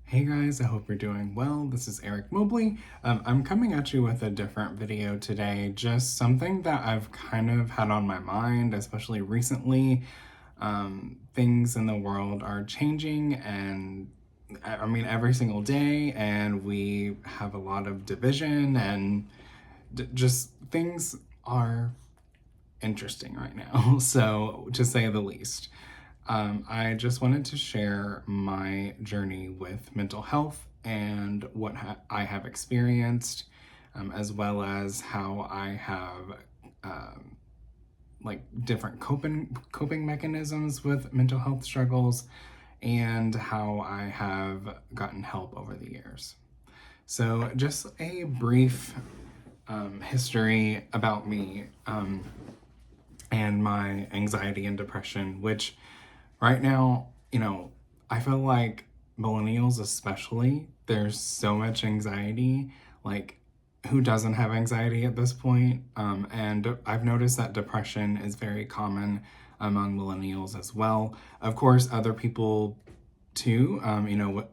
Hey guys, I hope you're doing well. This is Eric Mobley. I'm coming at you with a different video today, just something that I've kind of had on my mind, especially recently. Things in the world are changing, and I mean, every single day, and we have a lot of division, and just things are interesting right now, so to say the least. I just wanted to share my journey with mental health and what I have experienced, as well as how I have like different coping mechanisms with mental health struggles, and how I have gotten help over the years. So, just a brief history about me and my anxiety and depression, which right now, I feel like millennials, especially, there's so much anxiety. Like, who doesn't have anxiety at this point? And I've noticed that depression is very common among millennials as well. Of course, other people too,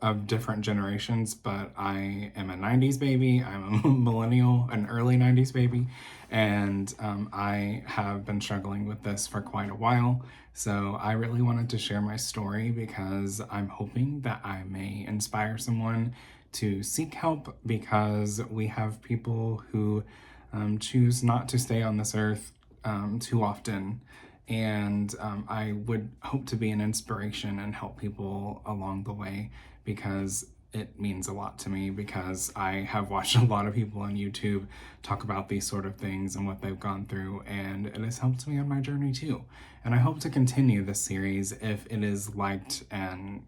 of different generations, but I am a 90s baby. I'm a millennial, an early 90s baby, and I have been struggling with this for quite a while. So I really wanted to share my story because I'm hoping that I may inspire someone to seek help, because we have people who choose not to stay on this earth too often. And I would hope to be an inspiration and help people along the way, because it means a lot to me, because I have watched a lot of people on YouTube talk about these sort of things and what they've gone through, and it has helped me on my journey too. And I hope to continue this series if it is liked and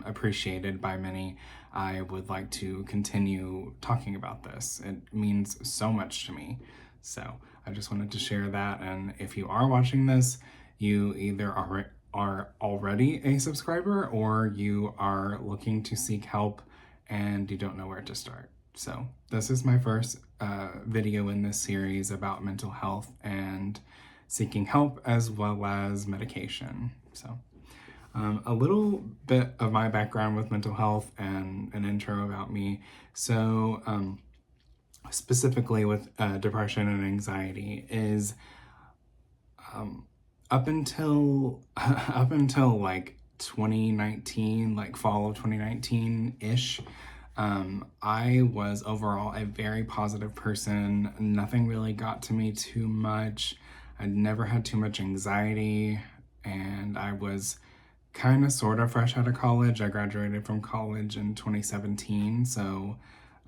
appreciated by many. I would like to continue talking about this. It means so much to me. So I just wanted to share that. And if you are watching this, you either are already a subscriber, or you are looking to seek help and you don't know where to start. So this is my first video in this series about mental health and seeking help, as well as medication. So a little bit of my background with mental health and an intro about me. So specifically with depression and anxiety is up until like 2019, like fall of 2019 ish. I was overall a very positive person. Nothing really got to me too much. I'd never had too much anxiety, and I was kind of sort of fresh out of college. I graduated from college in 2017, so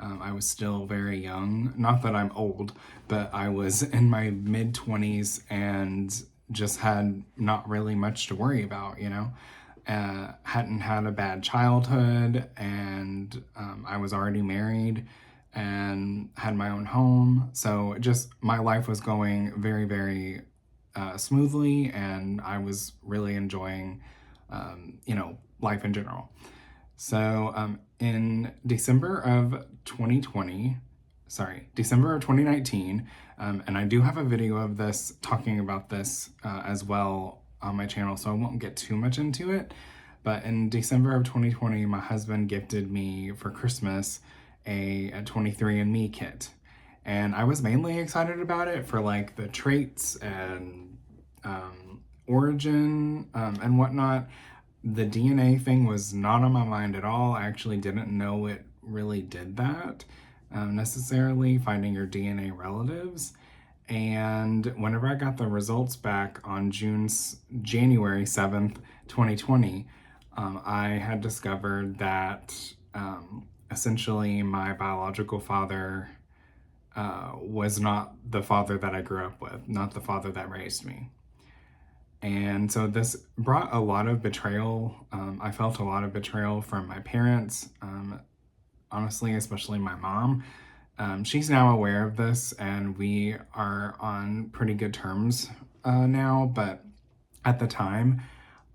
I was still very young. Not that I'm old, but I was in my mid 20s and just had not really much to worry about, hadn't had a bad childhood, and I was already married and had my own home. So just my life was going very, very smoothly, and I was really enjoying, life in general. So in December of 2019, and I do have a video of this talking about this as well on my channel, so I won't get too much into it. But in December of 2020, my husband gifted me for Christmas a 23andMe kit. And I was mainly excited about it for like the traits and origin and whatnot. The DNA thing was not on my mind at all. I actually didn't know it really did that necessarily, finding your DNA relatives. And whenever I got the results back on January 7th, 2020, I had discovered that essentially my biological father was not the father that I grew up with, not the father that raised me. And so this brought a lot of betrayal. I felt a lot of betrayal from my parents, honestly, especially my mom. She's now aware of this, and we are on pretty good terms now. But at the time,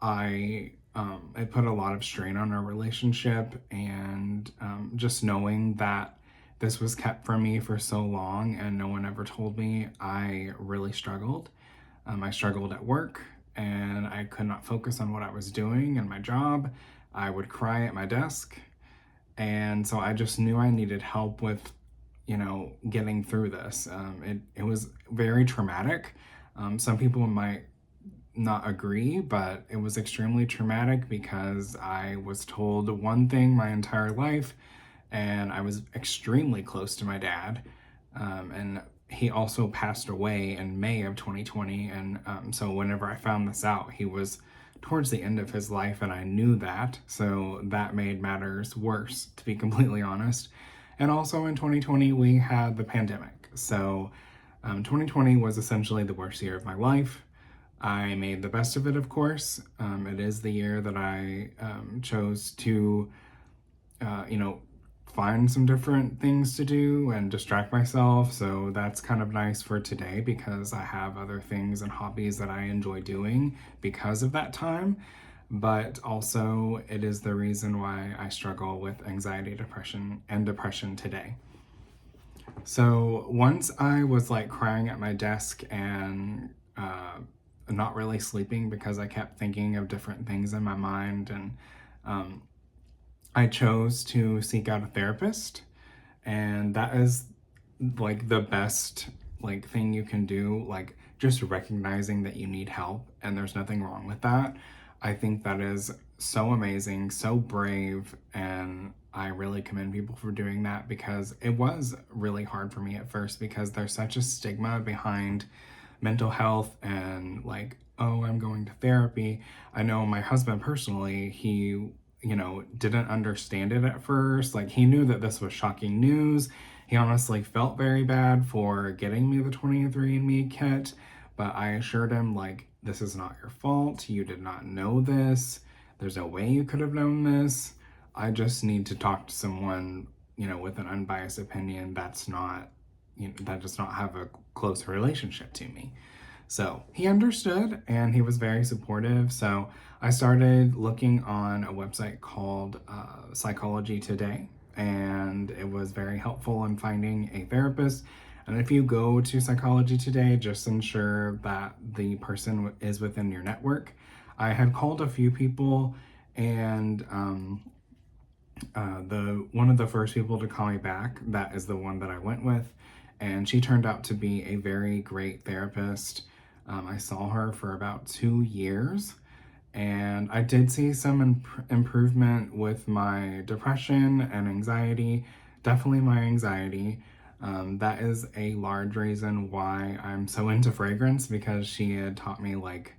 it put a lot of strain on our relationship, and just knowing that this was kept from me for so long and no one ever told me, I really struggled. I struggled at work, and I could not focus on what I was doing and my job. I would cry at my desk. And so I just knew I needed help with, getting through this. It was very traumatic. Some people might not agree, but it was extremely traumatic because I was told one thing my entire life, and I was extremely close to my dad. And he also passed away in May of 2020. And so whenever I found this out, he was towards the end of his life, and I knew that. So that made matters worse, to be completely honest. And also in 2020, we had the pandemic. So 2020 was essentially the worst year of my life. I made the best of it, of course. It is the year that I chose to, you know, find some different things to do and distract myself. So that's kind of nice for today because I have other things and hobbies that I enjoy doing because of that time. But also, it is the reason why I struggle with anxiety, depression today. So once I was like crying at my desk and not really sleeping because I kept thinking of different things in my mind, and um, I chose to seek out a therapist, and that is like the best like thing you can do, like just recognizing that you need help and there's nothing wrong with that. I think that is so amazing, so brave, and I really commend people for doing that because it was really hard for me at first because there's such a stigma behind mental health and like, oh, I'm going to therapy. I know my husband personally, he, didn't understand it at first. Like, he knew that this was shocking news. He honestly felt very bad for getting me the 23andMe kit, but I assured him, like, this is not your fault. You did not know this. There's no way you could have known this. I just need to talk to someone, with an unbiased opinion that does not have a close relationship to me. So he understood and he was very supportive. So I started looking on a website called Psychology Today, and it was very helpful in finding a therapist. And if you go to Psychology Today, just ensure that the person is within your network. I had called a few people, and the one of the first people to call me back, that is the one that I went with, and she turned out to be a very great therapist. I saw her for about 2 years, and I did see some improvement with my depression and anxiety. Definitely my anxiety. That is a large reason why I'm so into fragrance, because she had taught me, like,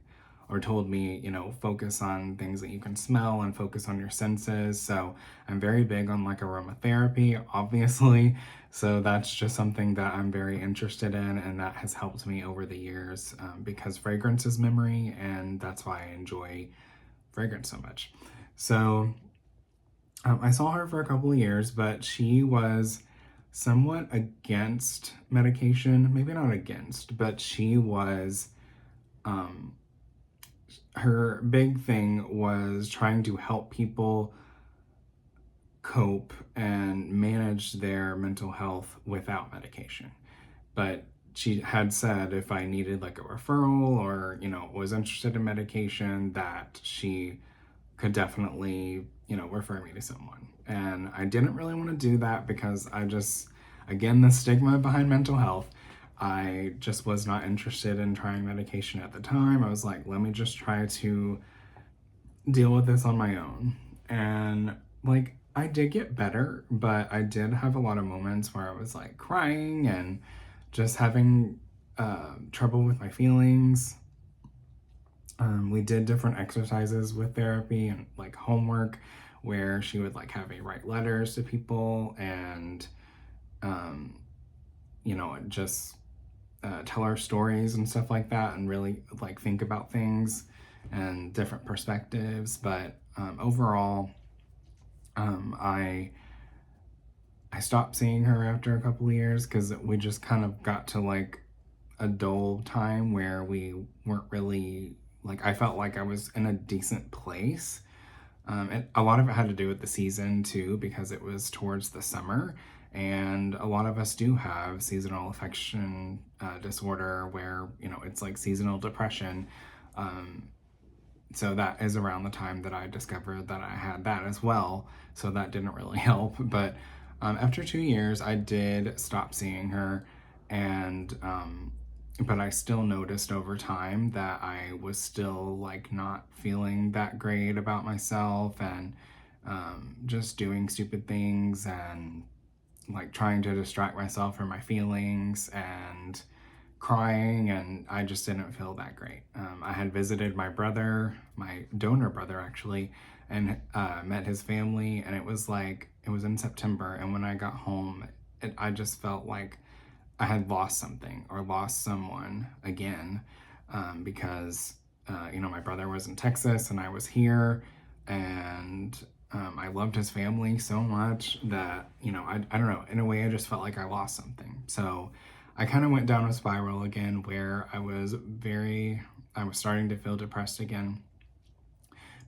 or told me, focus on things that you can smell and focus on your senses. So I'm very big on like aromatherapy, obviously. So that's just something that I'm very interested in, and that has helped me over the years, because fragrance is memory, and that's why I enjoy fragrance so much. So I saw her for a couple of years, but she was somewhat against medication. Maybe not against, but she was. Her big thing was trying to help people cope and manage their mental health without medication. But she had said if I needed like a referral or, was interested in medication, that she could definitely, refer me to someone. And I didn't really want to do that because again, the stigma behind mental health, I just was not interested in trying medication at the time. I was like, let me just try to deal with this on my own. And like, I did get better, but I did have a lot of moments where I was like crying and just having trouble with my feelings. We did different exercises with therapy and like homework where she would like have me write letters to people and, just tell her stories and stuff like that, and really like think about things and different perspectives. But overall, I stopped seeing her after a couple of years because we just kind of got to like a dull time where we weren't really like, I felt like I was in a decent place. And a lot of it had to do with the season too, because it was towards the summer, and a lot of us do have seasonal affection disorder, where it's like seasonal depression. So that is around the time that I discovered that I had that as well. So that didn't really help. But after 2 years, I did stop seeing her, and but I still noticed over time that I was still like not feeling that great about myself, and just doing stupid things, and like trying to distract myself from my feelings, and crying, and I just didn't feel that great. I had visited my brother, my donor brother actually, and met his family, and it was in September, and when I got home, I just felt like I had lost something or lost someone again, because my brother was in Texas and I was here, and I loved his family so much that I don't know. In a way, I just felt like I lost something. So I kind of went down a spiral again where I was starting to feel depressed again.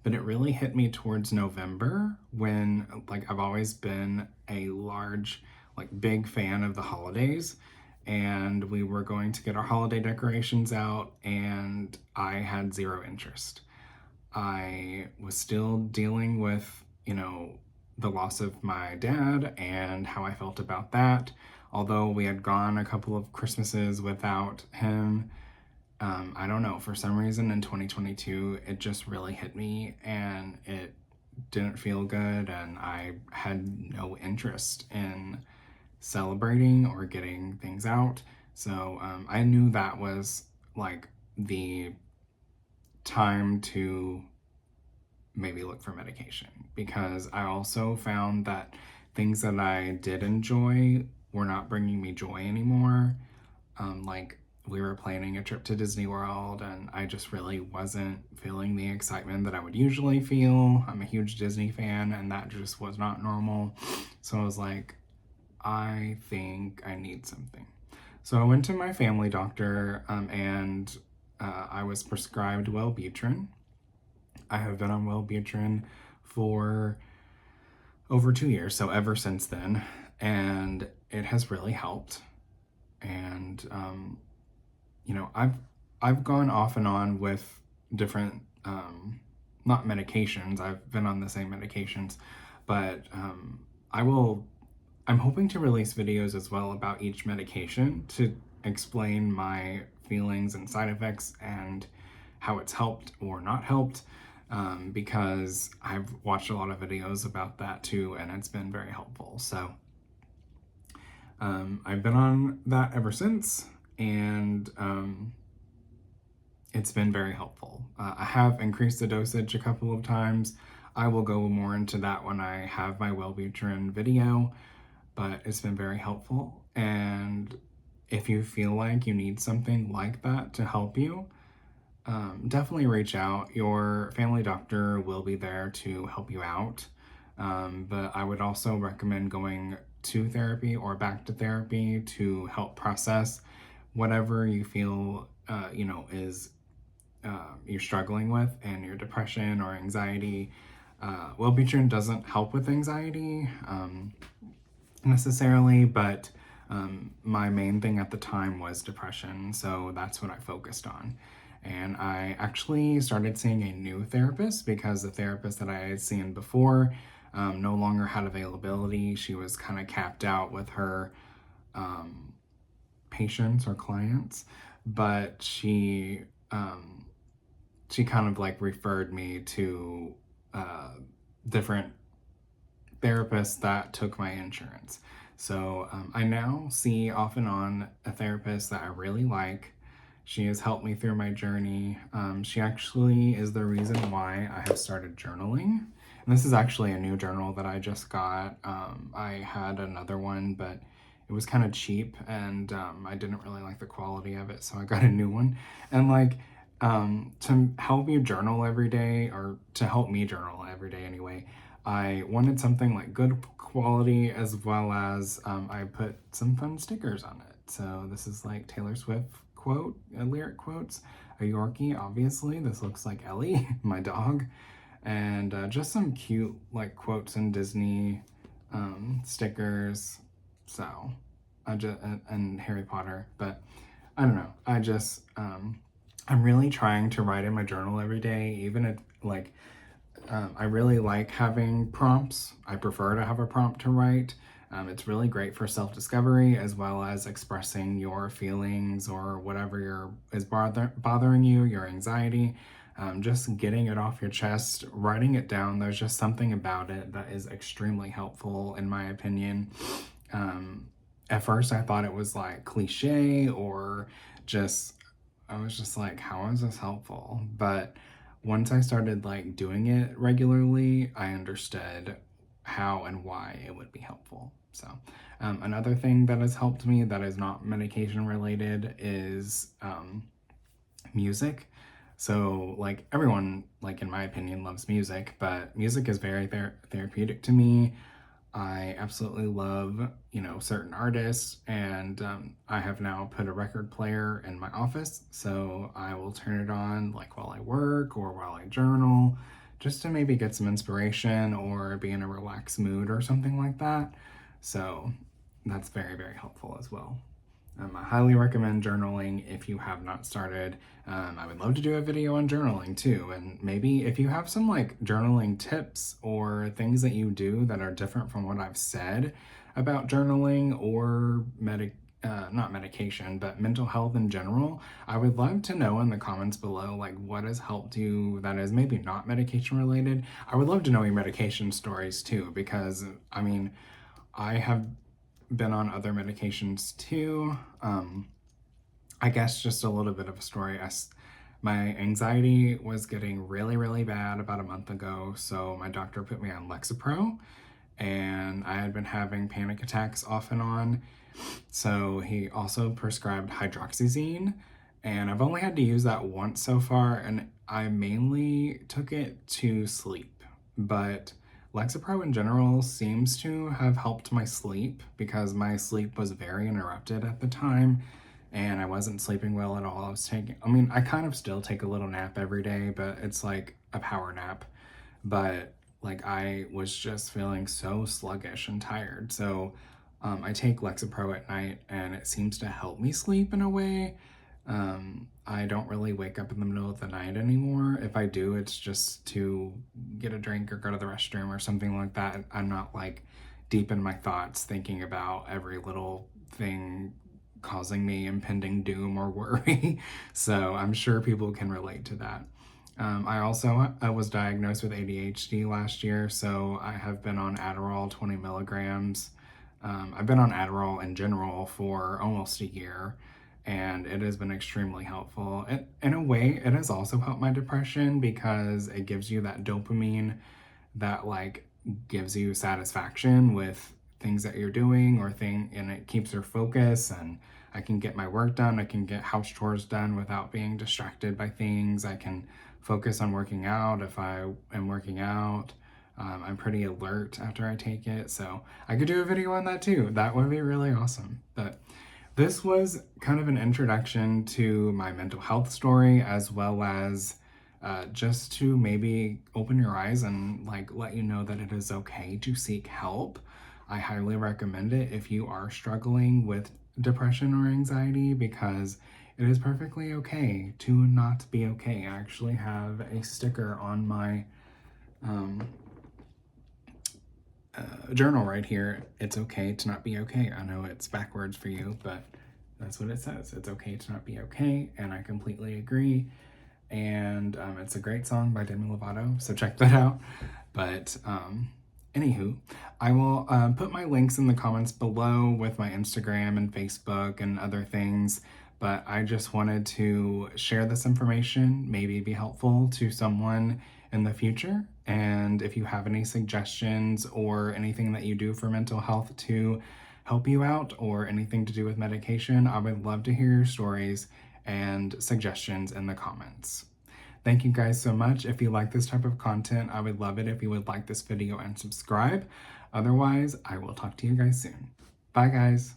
But it really hit me towards November when, like, I've always been a large, like, big fan of the holidays. And we were going to get our holiday decorations out, and I had zero interest. I was still dealing with, the loss of my dad and how I felt about that. Although we had gone a couple of Christmases without him, I don't know, for some reason in 2022, it just really hit me, and it didn't feel good, and I had no interest in celebrating or getting things out. So I knew that was like the time to maybe look for medication, because I also found that things that I did enjoy were not bringing me joy anymore. Like, we were planning a trip to Disney World, and I just really wasn't feeling the excitement that I would usually feel. I'm a huge Disney fan, and that just was not normal. So I was like, I think I need something. So I went to my family doctor, and I was prescribed Wellbutrin. I have been on Wellbutrin for over 2 years, so ever since then, and it has really helped. And I've gone off and on with different, not medications. I've been on the same medications, but I will. I'm hoping to release videos as well about each medication to explain my feelings and side effects and how it's helped or not helped, because I've watched a lot of videos about that too, and it's been very helpful. So I've been on that ever since, and it's been very helpful. I have increased the dosage a couple of times. I will go more into that when I have my Wellbutrin video, but it's been very helpful. And if you feel like you need something like that to help you, definitely reach out. Your family doctor will be there to help you out. But I would also recommend going to therapy or back to therapy to help process whatever you feel, is you're struggling with, and your depression or anxiety. Wellbutrin doesn't help with anxiety necessarily, but my main thing at the time was depression, so that's what I focused on. And I actually started seeing a new therapist because the therapist that I had seen before no longer had availability. She was kind of capped out with her patients or clients, but she kind of like referred me to different therapists that took my insurance. So I now see off and on a therapist that I really like. She has helped me through my journey. She actually is the reason why I have started journaling. And this is actually a new journal that I just got. I had another one, but it was kind of cheap, and I didn't really like the quality of it, so I got a new one. And like, to help you journal every day, or to help me journal every day anyway, I wanted something like good quality, as well as I put some fun stickers on it. So this is like Taylor Swift lyric quotes, a Yorkie, obviously. This looks like Ellie, my dog, and just some cute like quotes and Disney stickers. So and Harry Potter, but I don't know. I just I'm really trying to write in my journal every day, even if like I really like having prompts. I prefer to have a prompt to write. It's really great for self-discovery as well as expressing your feelings or whatever is bothering you, your anxiety. Just getting it off your chest, writing it down. There's just something about it that is extremely helpful, in my opinion. At first, I thought it was like cliche or just, I was just like, how is this helpful? But once I started like doing it regularly, I understood how and why it would be helpful. So, another thing that has helped me that is not medication related is music. So, like everyone, like in my opinion, loves music, but music is very therapeutic to me. I absolutely love, certain artists, and I have now put a record player in my office, so I will turn it on like while I work or while I journal, just to maybe get some inspiration or be in a relaxed mood or something like that. So that's very, very helpful as well. I highly recommend journaling if you have not started. I would love to do a video on journaling too. And maybe if you have some like journaling tips or things that you do that are different from what I've said about journaling or not medication, but mental health in general, I would love to know in the comments below, like what has helped you that is maybe not medication related. I would love to know your medication stories too, because I mean, I have been on other medications too. I guess just a little bit of a story. My anxiety was getting really, really bad about a month ago, so my doctor put me on Lexapro, and I had been having panic attacks off and on. So he also prescribed hydroxyzine, and I've only had to use that once so far, and I mainly took it to sleep. But Lexapro in general seems to have helped my sleep because my sleep was very interrupted at the time and I wasn't sleeping well at all. I kind of still take a little nap every day, but it's like a power nap. But like I was just feeling so sluggish and tired. So I take Lexapro at night and it seems to help me sleep in a way. I don't really wake up in the middle of the night anymore. If I do, it's just to get a drink or go to the restroom or something like that. I'm not like deep in my thoughts thinking about every little thing causing me impending doom or worry. So I'm sure people can relate to that. I was diagnosed with ADHD last year, so I have been on Adderall 20 milligrams. I've been on Adderall in general for almost a year, and it has been extremely helpful. In a way, it has also helped my depression because it gives you that dopamine that like gives you satisfaction with things that you're doing and it keeps your focus, and I can get my work done. I can get house chores done without being distracted by things. I can focus on working out if I am working out. I'm pretty alert after I take it, so I could do a video on that too. That would be really awesome. But this was kind of an introduction to my mental health story, as well as just to maybe open your eyes and like let you know that it is okay to seek help. I highly recommend it if you are struggling with depression or anxiety, because it is perfectly okay to not be okay. I actually have a sticker on my journal right here. It's okay to not be okay. I know it's backwards for you, but that's what it says. It's okay to not be okay, and I completely agree. And it's a great song by Demi Lovato, so check that out. But anywho, I will put my links in the comments below with my Instagram and Facebook and other things. But I just wanted to share this information, maybe be helpful to someone in the future. And if you have any suggestions or anything that you do for mental health to help you out or anything to do with medication, I would love to hear your stories and suggestions in the comments. Thank you guys so much. If you like this type of content, I would love it if you would like this video and subscribe. Otherwise, I will talk to you guys soon. Bye guys.